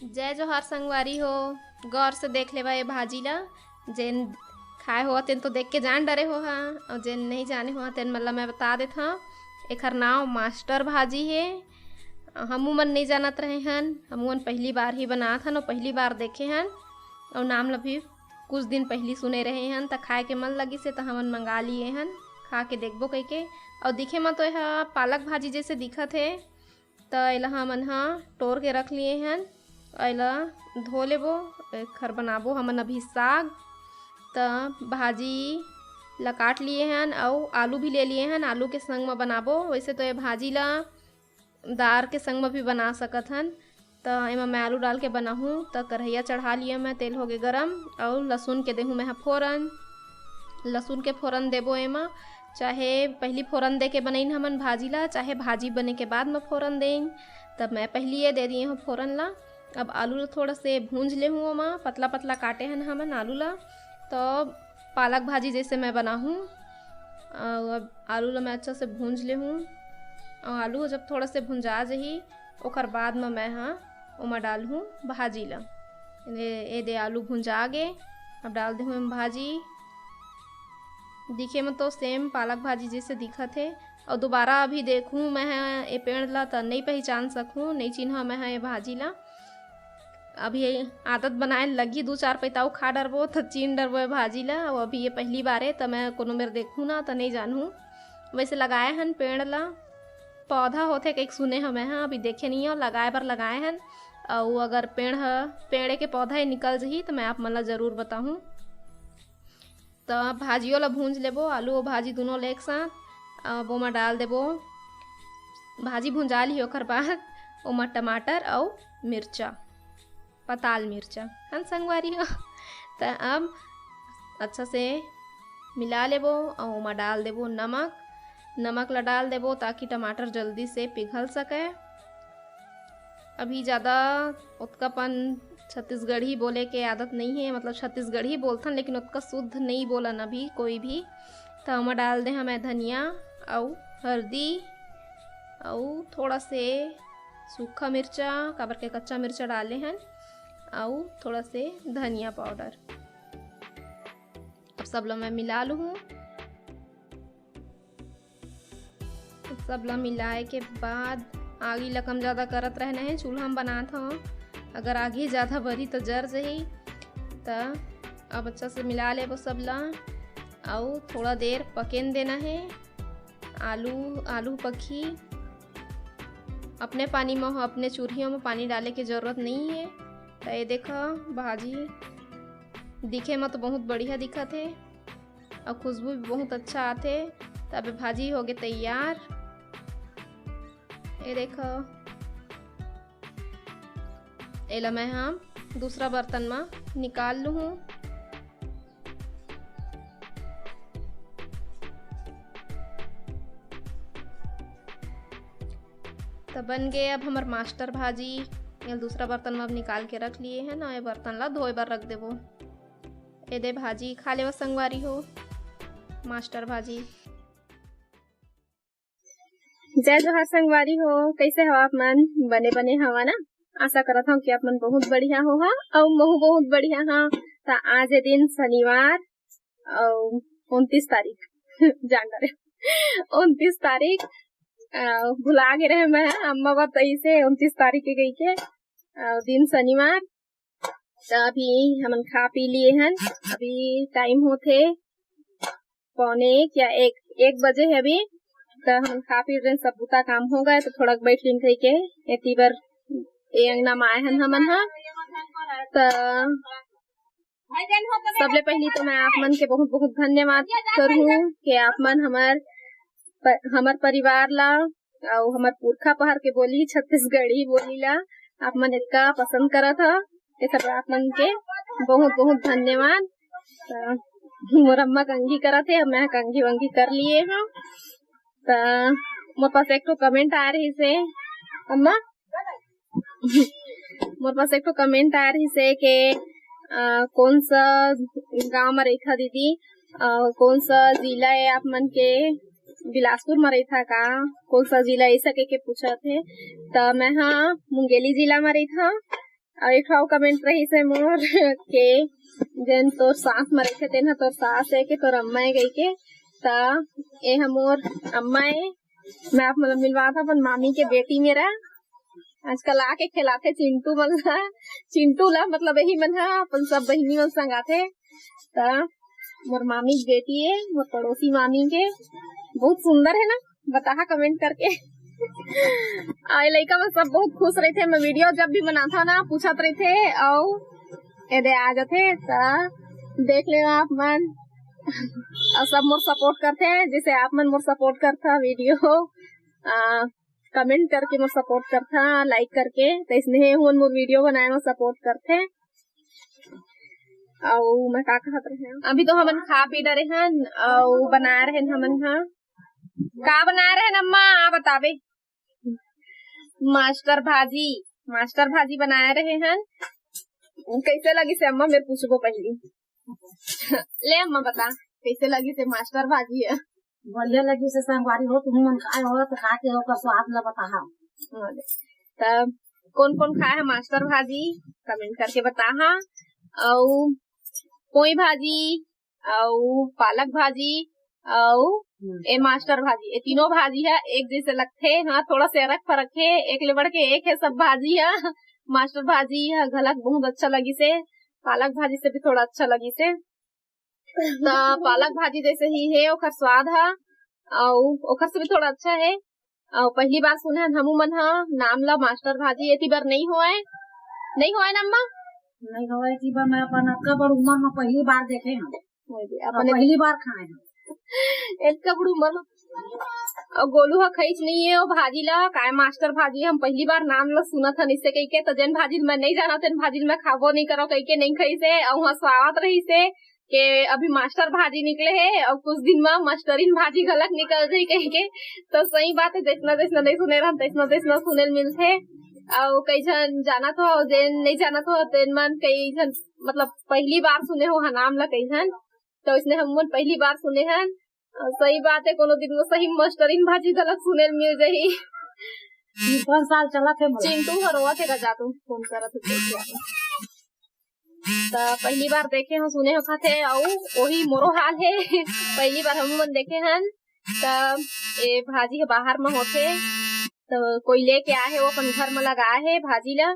जय जोहार संगवारी हो। गौर से देख लेवा ये भाजी ला। जेन खाए हो तेन तो देख के जान डरे हो हा, और जेन नहीं जाने हो तेन मतलब मैं बता देता हूँ। एकर नाव मास्टर भाजी है। हमू मन नहीं जानत रहे हन, हमू मन पहली बार ही बनात हन और पहली बार देखे हन, और नाम ला भी कुछ दिन पहली सुने रहे हन। त खाए के मन लगी से तो हमन मंगा लिए हन, खा के देखबो कह के। और दिखे में तो यह पालक भाजी जैसे दिखत है। तो एला हमन हा टोर के रख लिए हन, एला धो लेबो, खर बनाबो हमन अभी साग। त भाजी ला काट लिए हन और आलू भी ले लिए हन, आलू के संग में बनाबो। वैसे तो ये भाजी ला दार के संग में भी बना सकत हन। तो एमा मैं आलू डाल के बनाहूँ। तो कढ़ैया चढ़ा लिया मैं, तेल हो गए गरम, और लहसुन के देहूँ मैं फोरन। लहसुन के फोरन देबो एमा, चाहे पहली फोरन दे के बनैन हमन भाजी ला, चाहे भाजी बने के बाद में फोरन दें। तब मैं पहली ये दे दिए हूँ फोरन ला। अब आलू ला थोड़ा से भूंज ले हूँ, ओमा पतला पतला काटे हन हमन आलू ला। तो पालक भाजी जैसे मैं बनाहूँ, अब आलू ला मैं अच्छा से भूंज ले हूँ। और आलू जब थोड़ा से भुंजा जही, ओकर बाद में मैं हाँ ओमा डाल हूँ भाजी ला। ये दे आलू भुंजा गे, अब डाल दे हूँ भाजी। दिखे में तो सेम पालक भाजी जैसे दिखत है। और दोबारा अभी देखूँ मैं ये पेड़ ला तो नहीं पहचान सकूँ, नहीं चिन्ह मैं ये भाजी ला। अभी आदत बनाए लगी, 2-4 पैताऊ खा डरबो तो चीन डरबो ये भाजी ला। और अभी ये पहली बार है तो मैं कोनो मेर देखूँ ना तो नहीं जानूँ। वैसे लगाए हन पेड़ ला, पौधा होते कहीं सुने हमें हाँ, अभी देखे नहीं हो, लगाए बर लगाए हन। और अगर पेड़ के पौधा निकल जही तो मैं आप मन ला जरूर बताऊँ। तो भाजियों ला भूंज लेबो, आलू और भाजी दोनों ले एक साथ। अब ओमा डाल देबो, भाजी भुंजा ली ओकर बाद ओमा टमाटर और मिर्चा, पताल मिर्चा हन संगवारी हो। तो अब अच्छा से मिला लेबो और ओमा डाल देबो नमक ला डाल देबो, ताकि टमाटर जल्दी से पिघल सके। अभी ज़्यादा उतकापन छत्तीसगढ़ी बोले के आदत नहीं है, मतलब छत्तीसगढ़ी बोलथन लेकिन उतना शुद्ध नहीं बोलन अभी कोई भी। तो हम डाल दे हमें धनिया और हल्दी और थोड़ा से सूखा मिर्चा, काबर के कच्चा मिर्चा डाले हैं, और थोड़ा से धनिया पाउडर। अब सब ला मैं मिला लूँ। सब ला मिलाए के बाद आगी ला कम ज़्यादा करत रहना है, चूल्हा में बनात हूँ। अगर आगे ज़्यादा भरी तो जर जही। तो अब अच्छा से मिला ले वो सब ला, और थोड़ा देर पकेन देना है। आलू पकी अपने पानी में हो, अपने चूल्हियों में पानी डाले की ज़रूरत नहीं है। तो ये देखो भाजी दिखे में तो बहुत बढ़िया दिखत है और खुशबू भी बहुत अच्छा आते। तब भाजी हो गए तैयार। ये देखो एला मैं हम दूसरा बर्तन में निकाल लूँ। तो बन गए अब हमार मास्टर भाजी। ये दूसरा बर्तन में अब निकाल के रख लिए हैं ना, ये बर्तन ला धोए बार रख देबो। ये दे भाजी खा लेवा संगवारी हो, मास्टर भाजी। जय जोहार संगवारी हो, कैसे हो आप मन? बने हवा ना? आशा करत हूँ कि आप मन बहुत बढ़िया हो हा, और महू बहुत बढ़िया हाँ। तो आज है दिन शनिवार और 29 तारीख जान रहे 29 तारीख भुला गए रहे मैं, अम्मा बात से 29 तारीख के गई के दिन शनिवार। तो अभी हमन खा पी लिए हैं, अभी टाइम होते 1:45 बजे है अभी। तो हम खा पी रहे, सब बुता काम हो गए तो थोड़ा बैठ लिन कही के एती बर ए अंगना में आए हैं हमन हा। तो सबले पहली तो मैं आप मन के बहुत बहुत धन्यवाद करूँ कि आप मन हमार परिवार ला और हमार पुरखा पहर के बोली छत्तीसगढ़ी बोली ला आप मन इतना पसंद करत हा। ये सब आप मन के बहुत बहुत धन्यवाद। मोर अम्मा कंघी करत है, मैं कंघी वंघी कर लिए हूँ। तो मोर पास एक तो कमेंट आ रही से अम्मा मोर पास एक तो कमेंट आ रही से के कौन सा गांव में रही था दीदी, कौन सा जिला है आप मन के? बिलासपुर में रही था का? कौन सा जिला ऐसा के पूछा थे। तो मैं हाँ मुंगेली जिला में रही था। और एक ठो कमेंट रही से मोर के जन तोर सास मरे थे तेन तोर सास है के तोर अम्मा है गई के ता ए मोर अम्मा है। मैं आप मतलब मिलवा था अपन मामी के बेटी मेरा आजकल आके खिलाते चिंटू मन ला चिंटू ला मतलब यही मन है अपन सब बहिनी मन संग आते ता मोर मामी की बेटी है मोर पड़ोसी मामी के बहुत सुंदर है ना बता कमेंट करके। आई लड़का में सब बहुत खुश रहे थे। मैं वीडियो जब भी बनाता ना पूछत रहे थे और एदे आ जाते देख ले आप मन और सब मोर सपोर्ट करते जैसे आप मन मोर सपोर्ट करता वीडियो कमेंट करके मोर सपोर्ट करता लाइक करके तो इसने मोर वीडियो बनाए में सपोर्ट करते। और मैं का कहत रहे अभी तो हमन खा पी डरे हन और बना रहे हमन का बना रहे अम्मा आप बतावे। मास्टर भाजी बनाए रहे हैं। कैसे लगी से अम्मा मेरे पूछबो पहली ले अम्मा बता कैसे लगी से मास्टर भाजी है। बढ़िया लगी से संगवारी हो तुम मन खाए हो तो खा के होकर स्वाद ल बता। तब कौन कौन खाए है मास्टर भाजी कमेंट करके बता। और पोई भाजी और पालक भाजी और ए मास्टर भाजी ये तीनों भाजी है एक जैसे लगते हाँ थोड़ा से अलग फर्क है एक ले बढ़ के एक है सब भाजी है। मास्टर भाजी है घलक बहुत अच्छा लगी से पालक भाजी से भी थोड़ा अच्छा लगी से तो पालक भाजी जैसे ही है ओकर स्वाद है और ओकर से भी थोड़ा अच्छा है। और पहली बार सुने हमू मन हा नाम ला मास्टर भाजी ये बार नहीं हुआ ना अम्मा नहीं हुआ की बार मैं अपन अक्का बड़ उम्र में पहली बार देखे हैं अपन पहली बार खाए हैं एक कबड़ू मन और गोलू हा खईच नहीं है और भाजी ला काय मास्टर भाजी हम पहली बार नाम ला सुना था इससे कही के तो जन भाजी मैं नहीं जाना तेन भाजी मैं खाबो नहीं करो कही के नहीं खाई से और वहाँ स्वागत रही से के अभी मास्टर भाजी निकले है और कुछ दिन में मास्टरीन भाजी गलत निकल जाये कही के तो सही बात है जैसना जैसना नहीं सुने रहा तैसना सुने मिलते और कई जन जाना तो जेन नहीं जाना तो तेन मन कई जन मतलब पहली बार सुने हो नाम ला कई जन तो इसने हम पहली बार सुने हैं। सही बात है कोनो दिन में सही मास्टरीन भाजी गलत सुने मिल जाही। 5 साल चला थे चिंटू हरवा थे जा तू फोन करा थे तो पहली बार देखे हम सुने हो खाते और वही मोरो हाल है पहली बार हम मन देखे हैं तो ये भाजी के बाहर में होते तो कोई लेके आए है वो अपन घर में लगाए है भाजी ला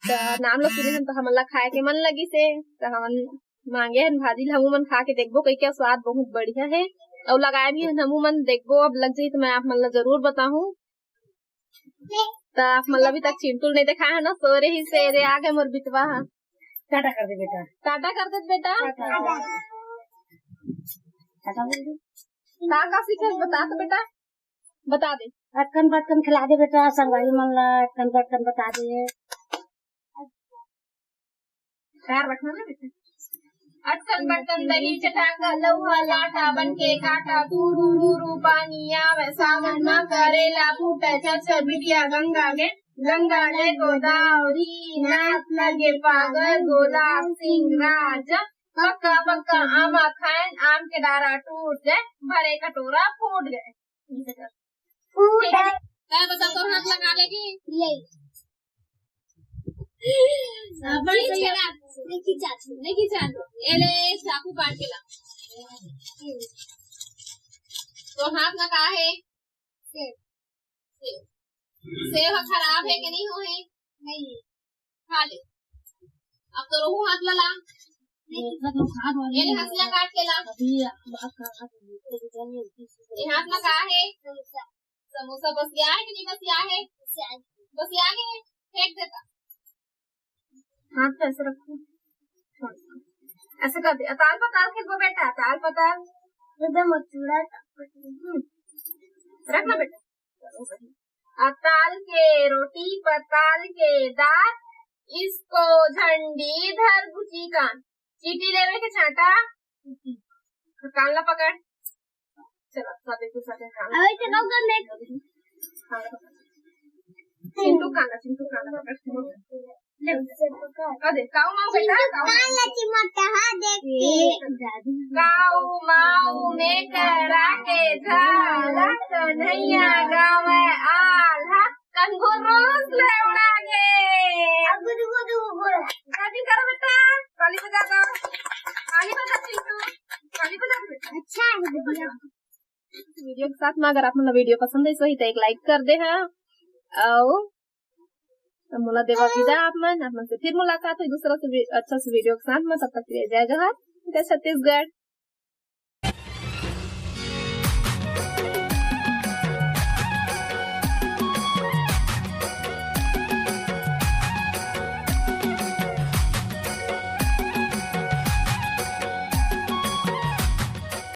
तो नाम ला सुने तो हमन ला खाए के मन लगी से तो हमन मांगे हैं भाजी ला हमू मन खा के देखबो कई क्या स्वाद बहुत बढ़िया है और लगाए भी हमू मन देखबो अब लग जाये तो मैं आप मन ला जरूर बताऊं। तो आप मन ला अभी तक चिंटू नहीं देखा है ना सोरे ही से आ गए मोर बिटवा टाटा कर दे बेटा टाटा कर दे बेटा का सीखे बता तो बेटा बता दे अटकन बटकन खिला दे बेटा संगवारी मन ला अटकन बटकन बता दे ख्याल रखना ना बेटा। अटकन बटकन दही चटाका लौहा लाटा बनके काटा तू रू पानी आवे सावन में करेला फूटे चच बिटिया गंगा गे गोदावरी नाच लगे पागल गोलाब सिंह राज पक्का पक्का आमा खाए आम के डारा टूट गए भरे कटोरा फूट गए। बता तो हाथ लगा लेगी नहीं खींचा एले चाकू काट के ला तो हाथ में का है सेव खराब है कि नहीं हो है नहीं खा ले अब तो रोहू हाथ ला ये हंसिया काट के ला ये हाथ में का है समोसा बसिया है कि नहीं बसिया है फेंक देता हाथ ऐसे रखो ऐसे कर दे ताल पताल खेलबो बेटा ताल पताल एकदम चूड़ा रखना बेटा ताल के रोटी पताल के दाल इसको झंडी धर गुची कान चीटी लेवे के छाटा कान ला पकड़ चलो सब एक दूसरे कान अरे चलो कर ले चिंटू कान पकड़ काऊ माऊ बेटा काऊ माऊ में करा के झाला कन्हैया गावे आल्हा कंगूरोस ले उड़ा गे वीडियो के साथ में अगर आप मतलब वीडियो पसंद है सही तो एक लाइक कर दे है और मोला देवा विदा आप मन से फिर मुलाकात हुई दूसरा से अच्छा से वीडियो के साथ में। तब तक जय जोहार, जय छत्तीसगढ़।